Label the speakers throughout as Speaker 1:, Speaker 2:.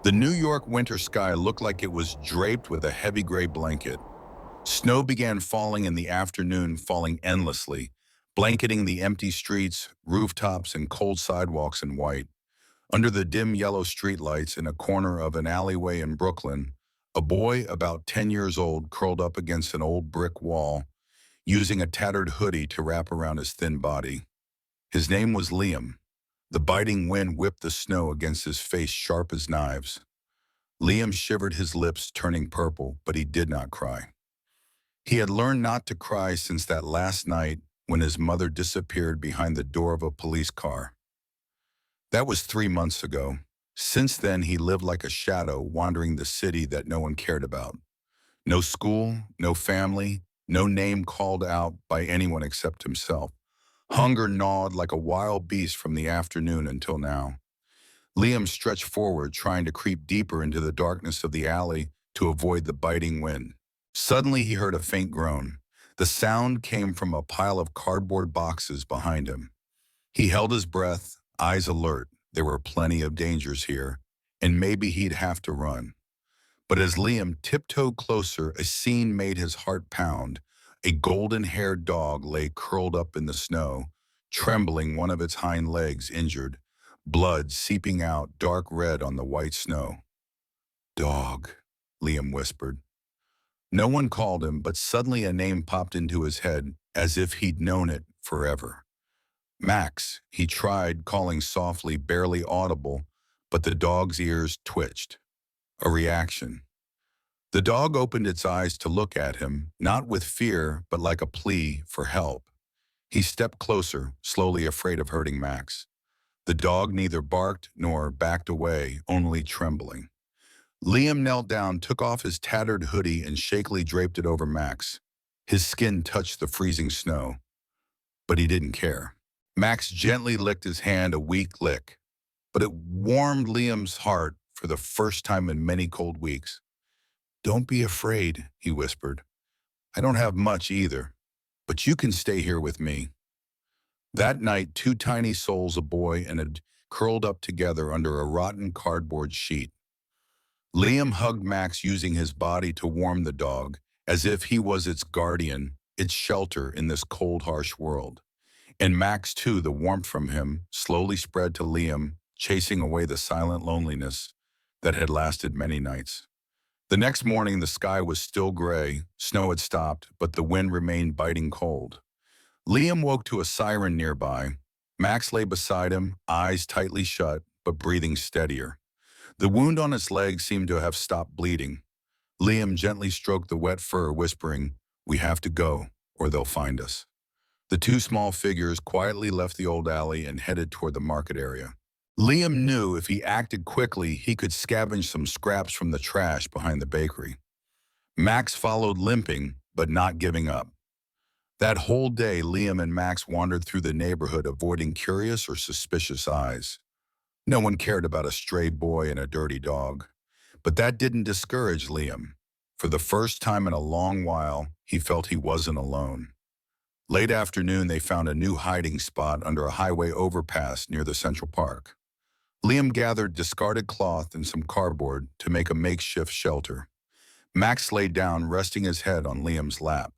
Speaker 1: The New York winter sky looked like it was draped with a heavy gray blanket. Snow began falling in the afternoon, falling endlessly, blanketing the empty streets, rooftops, and cold sidewalks in white. Under the dim yellow streetlights in a corner of an alleyway in Brooklyn, a boy about 10 years old curled up against an old brick wall, using a tattered hoodie to wrap around his thin body. His name was Liam. The biting wind whipped the snow against his face sharp as knives. Liam shivered, his lips turning purple, but he did not cry. He had learned not to cry since that last night when his mother disappeared behind the door of a police car. That was 3 months ago. Since then, he lived like a shadow, wandering the city that no one cared about. No school, no family, no name called out by anyone except himself. Hunger gnawed like a wild beast from the afternoon until now. Liam stretched forward, trying to creep deeper into the darkness of the alley to avoid the biting wind. Suddenly, he heard a faint groan. The sound came from a pile of cardboard boxes behind him. He held his breath, eyes alert. There were plenty of dangers here, and maybe he'd have to run. But as Liam tiptoed closer, a scene made his heart pound. A golden-haired dog lay curled up in the snow, trembling, one of its hind legs injured, blood seeping out dark red on the white snow. "Dog," Liam whispered. No one called him, but suddenly a name popped into his head as if he'd known it forever. "Max," he tried, calling softly, barely audible, but the dog's ears twitched. A reaction. The dog opened its eyes to look at him, not with fear, but like a plea for help. He stepped closer, slowly, afraid of hurting Max. The dog neither barked nor backed away, only trembling. Liam knelt down, took off his tattered hoodie, and shakily draped it over Max. His skin touched the freezing snow, but he didn't care. Max gently licked his hand, a weak lick, but it warmed Liam's heart for the first time in many cold weeks. "Don't be afraid," he whispered. "I don't have much either, but you can stay here with me." That night, two tiny souls, a boy and a curled up together under a rotten cardboard sheet. Liam hugged Max, using his body to warm the dog, as if he was its guardian, its shelter in this cold, harsh world. And Max, too, the warmth from him, slowly spread to Liam, chasing away the silent loneliness that had lasted many nights. The next morning, the sky was still gray, snow had stopped, but the wind remained biting cold. Liam woke to a siren nearby. Max lay beside him, eyes tightly shut, but breathing steadier. The wound on his leg seemed to have stopped bleeding. Liam gently stroked the wet fur, whispering, "We have to go, or they'll find us." The two small figures quietly left the old alley and headed toward the market area. Liam knew if he acted quickly, he could scavenge some scraps from the trash behind the bakery. Max followed, limping, but not giving up. That whole day, Liam and Max wandered through the neighborhood, avoiding curious or suspicious eyes. No one cared about a stray boy and a dirty dog. But that didn't discourage Liam. For the first time in a long while, he felt he wasn't alone. Late afternoon, they found a new hiding spot under a highway overpass near the Central Park. Liam gathered discarded cloth and some cardboard to make a makeshift shelter. Max lay down, resting his head on Liam's lap.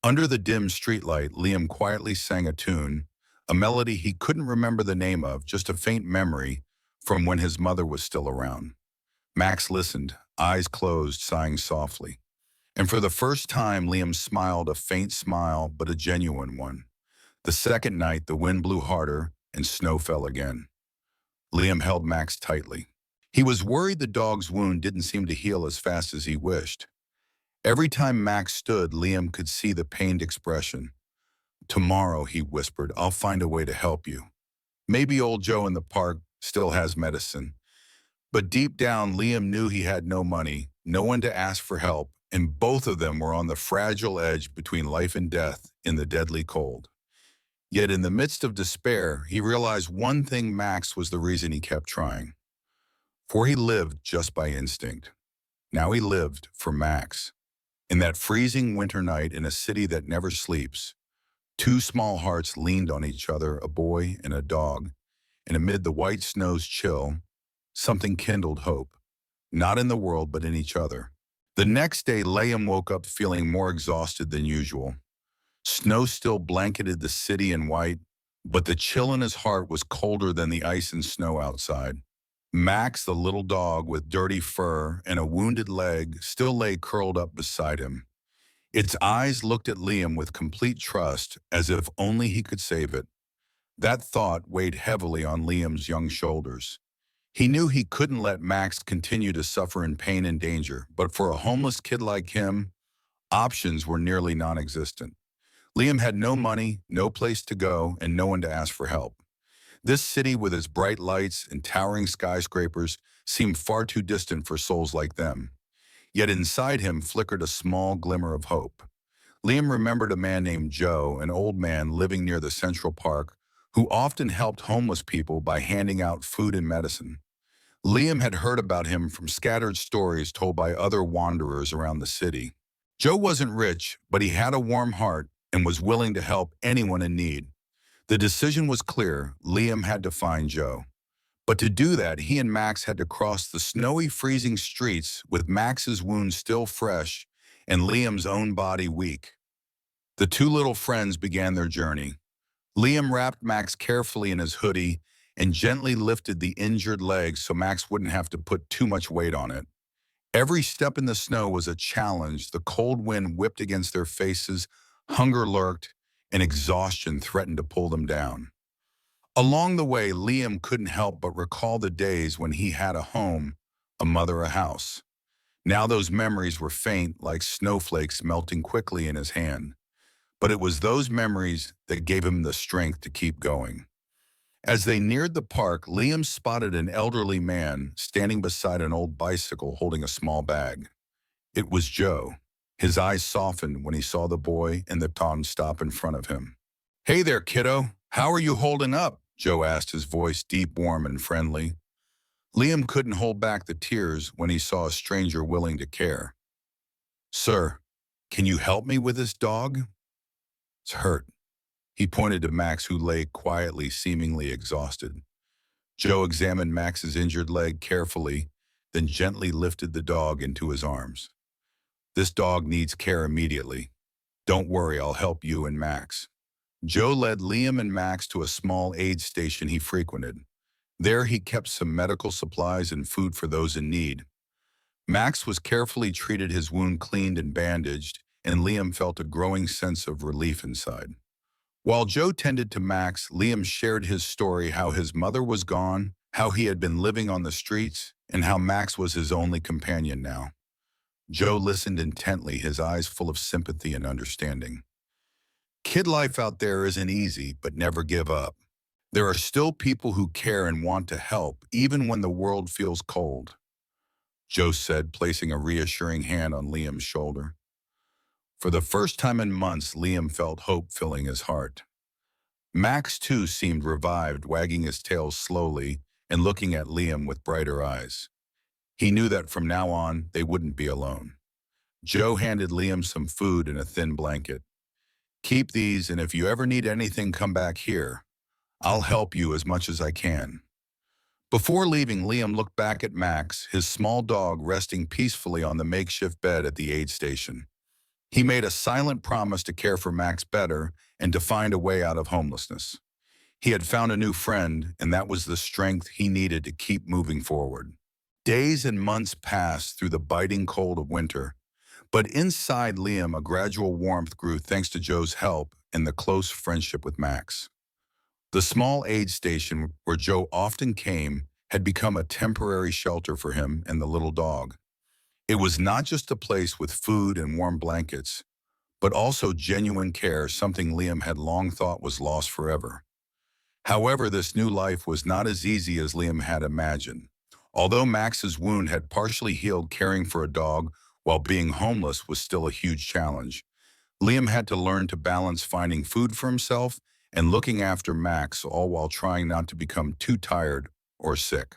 Speaker 1: Under the dim streetlight, Liam quietly sang a tune, a melody he couldn't remember the name of, just a faint memory from when his mother was still around. Max listened, eyes closed, sighing softly. And for the first time, Liam smiled, a faint smile, but a genuine one. The second night, the wind blew harder and snow fell again. Liam held Max tightly. He was worried the dog's wound didn't seem to heal as fast as he wished. Every time Max stood, Liam could see the pained expression. "Tomorrow," he whispered, "I'll find a way to help you. Maybe old Joe in the park still has medicine." But deep down, Liam knew he had no money, no one to ask for help, and both of them were on the fragile edge between life and death in the deadly cold. Yet in the midst of despair, he realized one thing: Max was the reason he kept trying. For he lived just by instinct. Now he lived for Max. In that freezing winter night in a city that never sleeps, two small hearts leaned on each other, a boy and a dog, and amid the white snow's chill, something kindled hope, not in the world, but in each other. The next day, Liam woke up feeling more exhausted than usual. Snow still blanketed the city in white, but the chill in his heart was colder than the ice and snow outside. Max, the little dog with dirty fur and a wounded leg, still lay curled up beside him. Its eyes looked at Liam with complete trust, as if only he could save it. That thought weighed heavily on Liam's young shoulders. He knew he couldn't let Max continue to suffer in pain and danger, but for a homeless kid like him, options were nearly non-existent. Liam had no money, no place to go, and no one to ask for help. This city with its bright lights and towering skyscrapers seemed far too distant for souls like them. Yet inside him flickered a small glimmer of hope. Liam remembered a man named Joe, an old man living near the Central Park, who often helped homeless people by handing out food and medicine. Liam had heard about him from scattered stories told by other wanderers around the city. Joe wasn't rich, but he had a warm heart and was willing to help anyone in need. The decision was clear: Liam had to find Joe. But to do that, he and Max had to cross the snowy, freezing streets with Max's wounds still fresh and Liam's own body weak. The two little friends began their journey. Liam wrapped Max carefully in his hoodie and gently lifted the injured leg so Max wouldn't have to put too much weight on it. Every step in the snow was a challenge. The cold wind whipped against their faces, hunger lurked, and exhaustion threatened to pull them down. Along the way, Liam couldn't help but recall the days when he had a home, a mother, a house. Now those memories were faint, like snowflakes melting quickly in his hand. But it was those memories that gave him the strength to keep going. As they neared the park, Liam spotted an elderly man standing beside an old bicycle holding a small bag. It was Joe. His eyes softened when he saw the boy and the Tom stop in front of him. "Hey there, kiddo. How are you holding up?" Joe asked, his voice deep, warm, and friendly. Liam couldn't hold back the tears when he saw a stranger willing to care. "Sir, can you help me with this dog? It's hurt." He pointed to Max, who lay quietly, seemingly exhausted. Joe examined Max's injured leg carefully, then gently lifted the dog into his arms. "This dog needs care immediately. Don't worry, I'll help you and Max." Joe led Liam and Max to a small aid station he frequented. There he kept some medical supplies and food for those in need. Max was carefully treated, his wound cleaned and bandaged, and Liam felt a growing sense of relief inside. While Joe tended to Max, Liam shared his story: how his mother was gone, how he had been living on the streets, and how Max was his only companion now. Joe listened intently, his eyes full of sympathy and understanding. "Kid life out there isn't easy, but never give up. There are still people who care and want to help, even when the world feels cold," Joe said, placing a reassuring hand on Liam's shoulder. For the first time in months, Liam felt hope filling his heart. Max, too, seemed revived, wagging his tail slowly and looking at Liam with brighter eyes. He knew that from now on, they wouldn't be alone. Joe handed Liam some food and a thin blanket. "Keep these, and if you ever need anything, come back here. I'll help you as much as I can." Before leaving, Liam looked back at Max, his small dog resting peacefully on the makeshift bed at the aid station. He made a silent promise to care for Max better and to find a way out of homelessness. He had found a new friend, and that was the strength he needed to keep moving forward. Days and months passed through the biting cold of winter, but inside Liam, a gradual warmth grew thanks to Joe's help and the close friendship with Max. The small aid station where Joe often came had become a temporary shelter for him and the little dog. It was not just a place with food and warm blankets, but also genuine care, something Liam had long thought was lost forever. However, this new life was not as easy as Liam had imagined. Although Max's wound had partially healed, caring for a dog while being homeless was still a huge challenge. Liam had to learn to balance finding food for himself and looking after Max, all while trying not to become too tired or sick.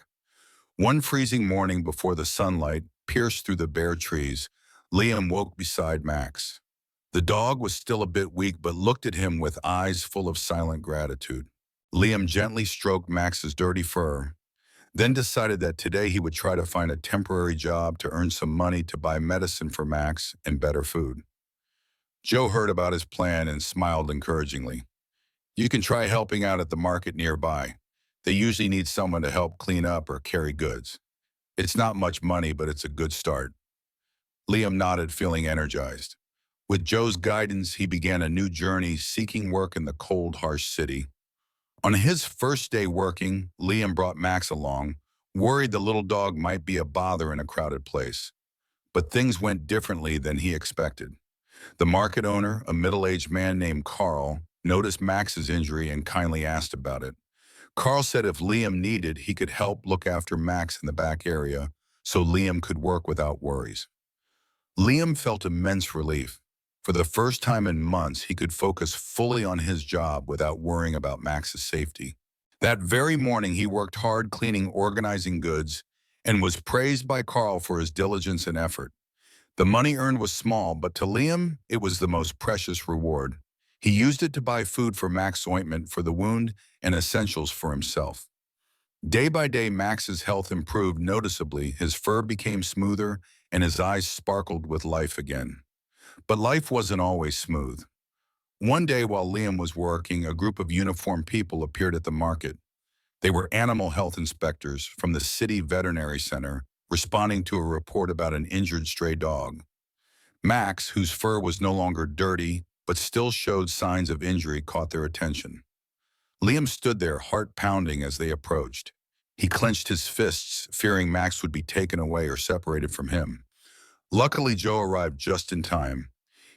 Speaker 1: One freezing morning, before the sunlight pierced through the bare trees, Liam woke beside Max. The dog was still a bit weak, but looked at him with eyes full of silent gratitude. Liam gently stroked Max's dirty fur, then decided that today he would try to find a temporary job to earn some money to buy medicine for Max and better food. Joe heard about his plan and smiled encouragingly. You can try helping out at the market nearby. They usually need someone to help clean up or carry goods. It's not much money, but it's a good start. Liam nodded, feeling energized. With Joe's guidance, he began a new journey seeking work in the cold, harsh city. On his first day working, Liam brought Max along, worried the little dog might be a bother in a crowded place. But things went differently than he expected. The market owner, a middle-aged man named Carl, noticed Max's injury and kindly asked about it. Carl said if Liam needed, he could help look after Max in the back area so Liam could work without worries. Liam felt immense relief. For the first time in months, he could focus fully on his job without worrying about Max's safety. That very morning, he worked hard cleaning, organizing goods, and was praised by Carl for his diligence and effort. The money earned was small, but to Liam, it was the most precious reward. He used it to buy food for Max's ointment for the wound and essentials for himself. Day by day, Max's health improved noticeably. His fur became smoother, and his eyes sparkled with life again. But life wasn't always smooth. One day while Liam was working, a group of uniformed people appeared at the market. They were animal health inspectors from the city veterinary center, responding to a report about an injured stray dog. Max, whose fur was no longer dirty but still showed signs of injury, caught their attention. Liam stood there, heart pounding as they approached. He clenched his fists, fearing Max would be taken away or separated from him. Luckily, Joe arrived just in time.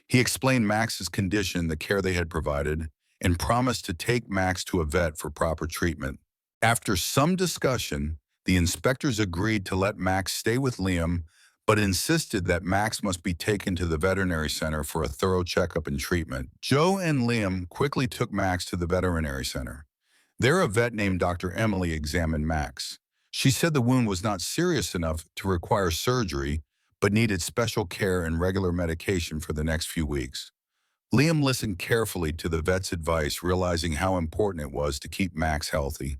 Speaker 1: He explained Max's condition, the care they had provided, and promised to take Max to a vet for proper treatment. After some discussion, the inspectors agreed to let Max stay with Liam, but insisted that Max must be taken to the veterinary center for a thorough checkup and treatment. Joe and Liam quickly took Max to the veterinary center. There, a vet named Dr. Emily examined Max. She said the wound was not serious enough to require surgery, but needed special care and regular medication for the next few weeks. Liam listened carefully to the vet's advice, realizing how important it was to keep Max healthy.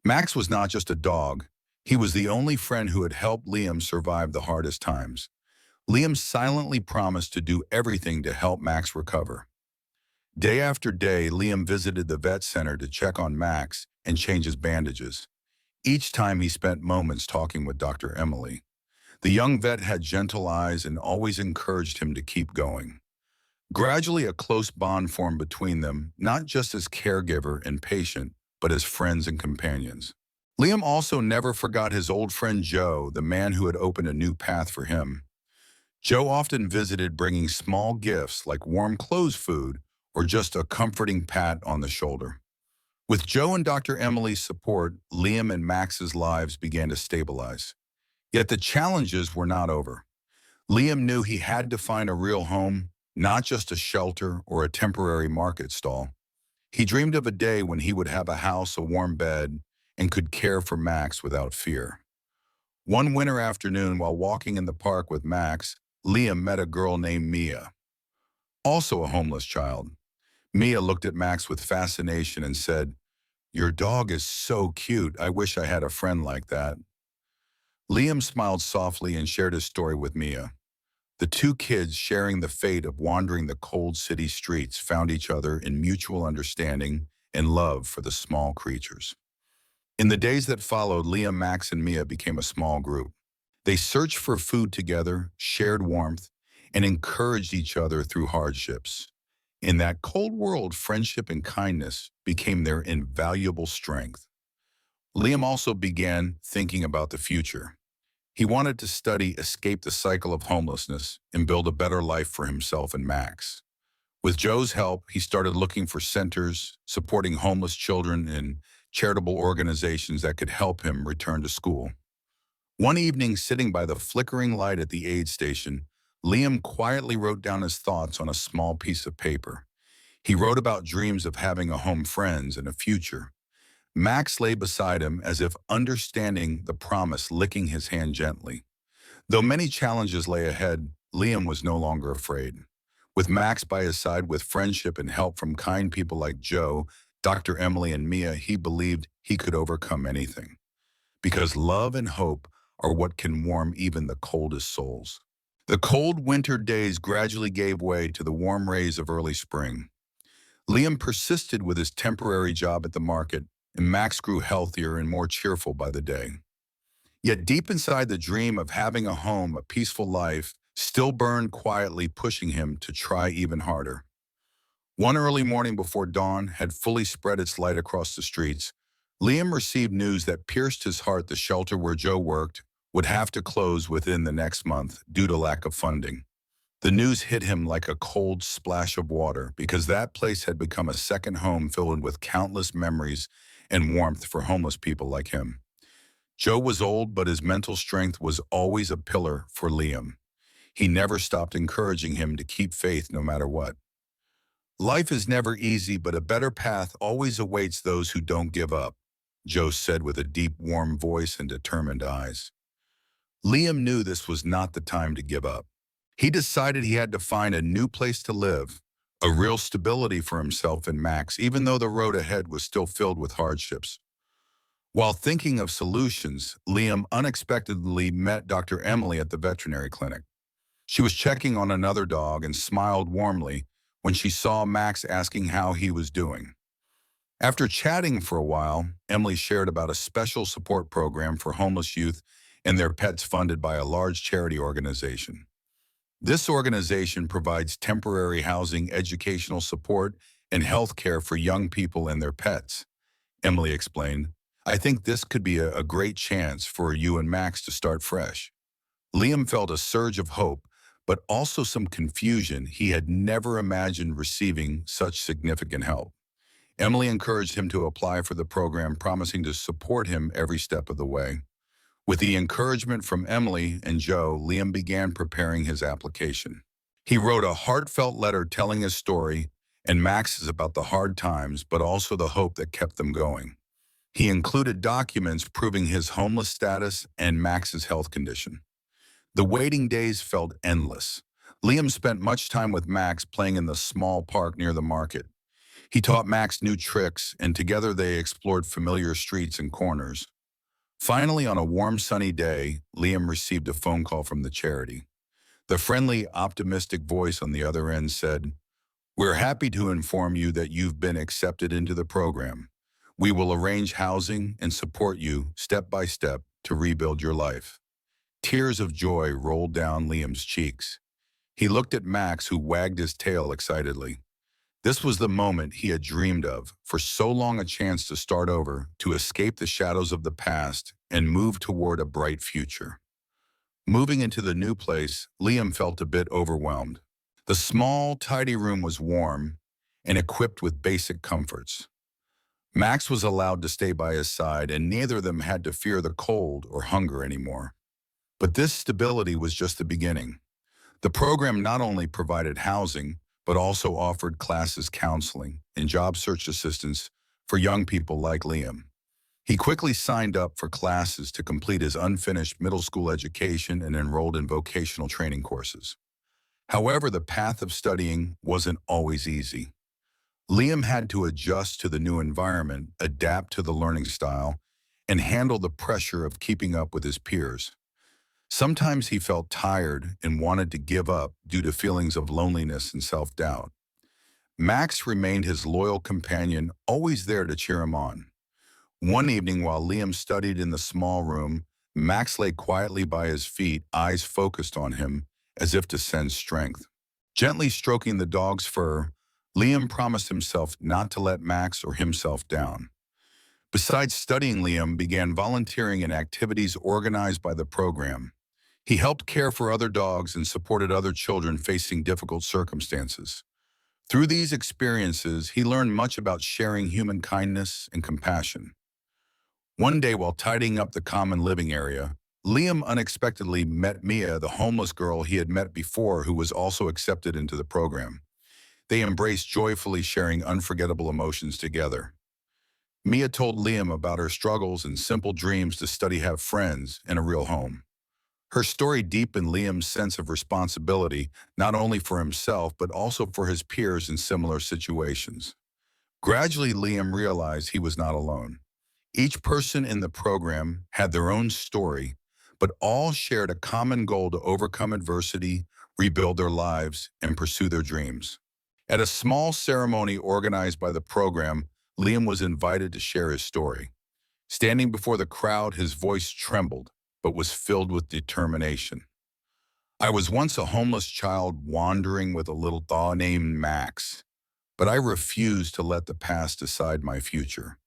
Speaker 1: Max was not just a dog. He was the only friend who had helped Liam survive the hardest times. Liam silently promised to do everything to help Max recover. Day after day, Liam visited the vet center to check on Max and change his bandages. Each time he spent moments talking with Dr. Emily. The young vet had gentle eyes and always encouraged him to keep going. Gradually, a close bond formed between them, not just as caregiver and patient, but as friends and companions. Liam also never forgot his old friend Joe, the man who had opened a new path for him. Joe often visited, bringing small gifts like warm clothes, food, or just a comforting pat on the shoulder. With Joe and Dr. Emily's support, Liam and Max's lives began to stabilize. Yet the challenges were not over. Liam knew he had to find a real home, not just a shelter or a temporary market stall. He dreamed of a day when he would have a house, a warm bed, and could care for Max without fear. One winter afternoon, while walking in the park with Max, Liam met a girl named Mia, also a homeless child. Mia looked at Max with fascination and said, "Your dog is so cute. I wish I had a friend like that." Liam smiled softly and shared his story with Mia. The two kids, sharing the fate of wandering the cold city streets, found each other in mutual understanding and love for the small creatures. In the days that followed, Liam, Max, and Mia became a small group. They searched for food together, shared warmth, and encouraged each other through hardships. In that cold world, friendship and kindness became their invaluable strength. Liam also began thinking about the future. He wanted to study, escape the cycle of homelessness, and build a better life for himself and Max. With Joe's help, he started looking for centers, supporting homeless children and charitable organizations that could help him return to school. One evening, sitting by the flickering light at the aid station, Liam quietly wrote down his thoughts on a small piece of paper. He wrote about dreams of having a home, friends, and a future. Max lay beside him as if understanding the promise, licking his hand gently. Though many challenges lay ahead, Liam was no longer afraid. With Max by his side, with friendship and help from kind people like Joe, Dr. Emily, and Mia, he believed he could overcome anything. because love and hope are what can warm even the coldest souls. The cold winter days gradually gave way to the warm rays of early spring. Liam persisted with his temporary job at the market, and Max grew healthier and more cheerful by the day. Yet deep inside, the dream of having a home, a peaceful life, still burned quietly, pushing him to try even harder. One early morning before dawn had fully spread its light across the streets, Liam received news that pierced his heart. The shelter where Joe worked would have to close within the next month due to lack of funding. The news hit him like a cold splash of water because that place had become a second home filled with countless memories and warmth for homeless people like him. Joe was old, but his mental strength was always a pillar for Liam. He never stopped encouraging him to keep faith no matter what. Life is never easy, but a better path always awaits those who don't give up, Joe said with a deep, warm voice and determined eyes. Liam knew this was not the time to give up. He decided he had to find a new place to live, a real stability for himself and Max, even though the road ahead was still filled with hardships. While thinking of solutions, Liam unexpectedly met Dr. Emily at the veterinary clinic. She was checking on another dog and smiled warmly when she saw Max, asking how he was doing. After chatting for a while, Emily shared about a special support program for homeless youth and their pets funded by a large charity organization. This organization provides temporary housing, educational support, and health care for young people and their pets. Emily explained, I think this could be a great chance for you and Max to start fresh. Liam felt a surge of hope, but also some confusion. He had never imagined receiving such significant help. Emily encouraged him to apply for the program, promising to support him every step of the way. With the encouragement from Emily and Joe, Liam began preparing his application. He wrote a heartfelt letter telling his story and Max's about the hard times, but also the hope that kept them going. He included documents proving his homeless status and Max's health condition. The waiting days felt endless. Liam spent much time with Max playing in the small park near the market. He taught Max new tricks, and together they explored familiar streets and corners. Finally, on a warm, sunny day, Liam received a phone call from the charity. The friendly, optimistic voice on the other end said, "We're happy to inform you that you've been accepted into the program. We will arrange housing and support you step by step to rebuild your life." Tears of joy rolled down Liam's cheeks. He looked at Max, who wagged his tail excitedly. This was the moment he had dreamed of, for so long, a chance to start over, to escape the shadows of the past and move toward a bright future. Moving into the new place, Liam felt a bit overwhelmed. The small, tidy room was warm and equipped with basic comforts. Max was allowed to stay by his side, and neither of them had to fear the cold or hunger anymore. But this stability was just the beginning. The program not only provided housing, but also offered classes, counseling, and job search assistance for young people like Liam. He quickly signed up for classes to complete his unfinished middle school education and enrolled in vocational training courses. However, the path of studying wasn't always easy. Liam had to adjust to the new environment, adapt to the learning style, and handle the pressure of keeping up with his peers. Sometimes he felt tired and wanted to give up due to feelings of loneliness and self-doubt. Max remained his loyal companion, always there to cheer him on. One evening, while Liam studied in the small room, Max lay quietly by his feet, eyes focused on him, as if to send strength. Gently stroking the dog's fur, Liam promised himself not to let Max or himself down. Besides studying, Liam began volunteering in activities organized by the program. He helped care for other dogs and supported other children facing difficult circumstances. Through these experiences, he learned much about sharing human kindness and compassion. One day, while tidying up the common living area, Liam unexpectedly met Mia, the homeless girl he had met before, who was also accepted into the program. They embraced joyfully, sharing unforgettable emotions together. Mia told Liam about her struggles and simple dreams to study, have friends, and a real home. Her story deepened Liam's sense of responsibility, not only for himself, but also for his peers in similar situations. Gradually, Liam realized he was not alone. Each person in the program had their own story, but all shared a common goal to overcome adversity, rebuild their lives, and pursue their dreams. At a small ceremony organized by the program, Liam was invited to share his story. Standing before the crowd, his voice trembled, but was filled with determination. I was once a homeless child wandering with a little dog named Max, but I refused to let the past decide my future.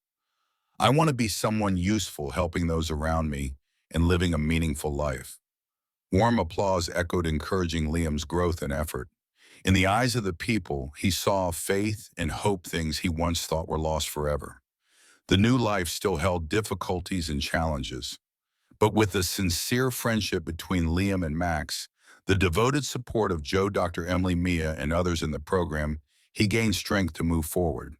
Speaker 1: I want to be someone useful, helping those around me and living a meaningful life. Warm applause echoed, encouraging Liam's growth and effort. In the eyes of the people, he saw faith and hope, things he once thought were lost forever. The new life still held difficulties and challenges, but with the sincere friendship between Liam and Max, the devoted support of Joe, Dr. Emily, Mia, and others in the program, he gained strength to move forward.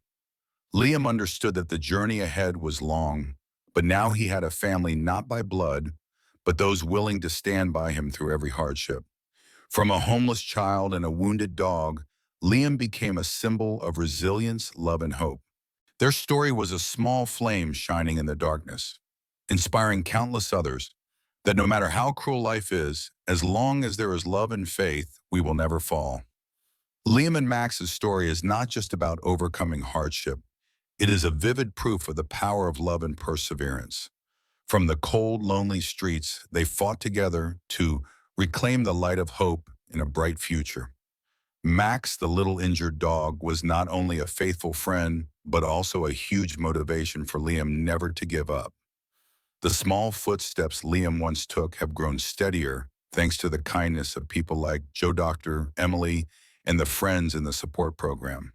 Speaker 1: Liam understood that the journey ahead was long, but now he had a family not by blood, but those willing to stand by him through every hardship. From a homeless child and a wounded dog, Liam became a symbol of resilience, love, and hope. Their story was a small flame shining in the darkness, inspiring countless others that no matter how cruel life is, as long as there is love and faith, we will never fall. Liam and Max's story is not just about overcoming hardship. It is a vivid proof of the power of love and perseverance. From the cold, lonely streets, they fought together to reclaim the light of hope in a bright future. Max, the little injured dog, was not only a faithful friend, but also a huge motivation for Liam never to give up. The small footsteps Liam once took have grown steadier thanks to the kindness of people like Joe, Dr. Emily, and the friends in the support program.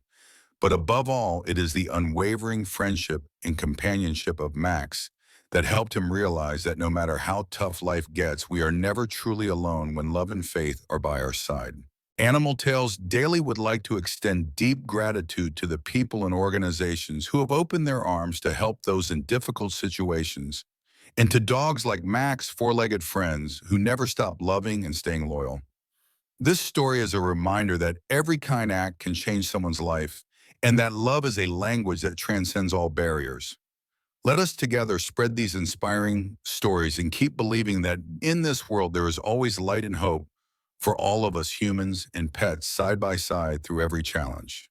Speaker 1: But above all, it is the unwavering friendship and companionship of Max that helped him realize that no matter how tough life gets, we are never truly alone when love and faith are by our side. Animal Tales Daily would like to extend deep gratitude to the people and organizations who have opened their arms to help those in difficult situations, and to dogs like Max, four-legged friends who never stop loving and staying loyal. This story is a reminder that every kind act can change someone's life, and that love is a language that transcends all barriers. Let us together spread these inspiring stories and keep believing that in this world there is always light and hope for all of us, humans and pets, side by side through every challenge.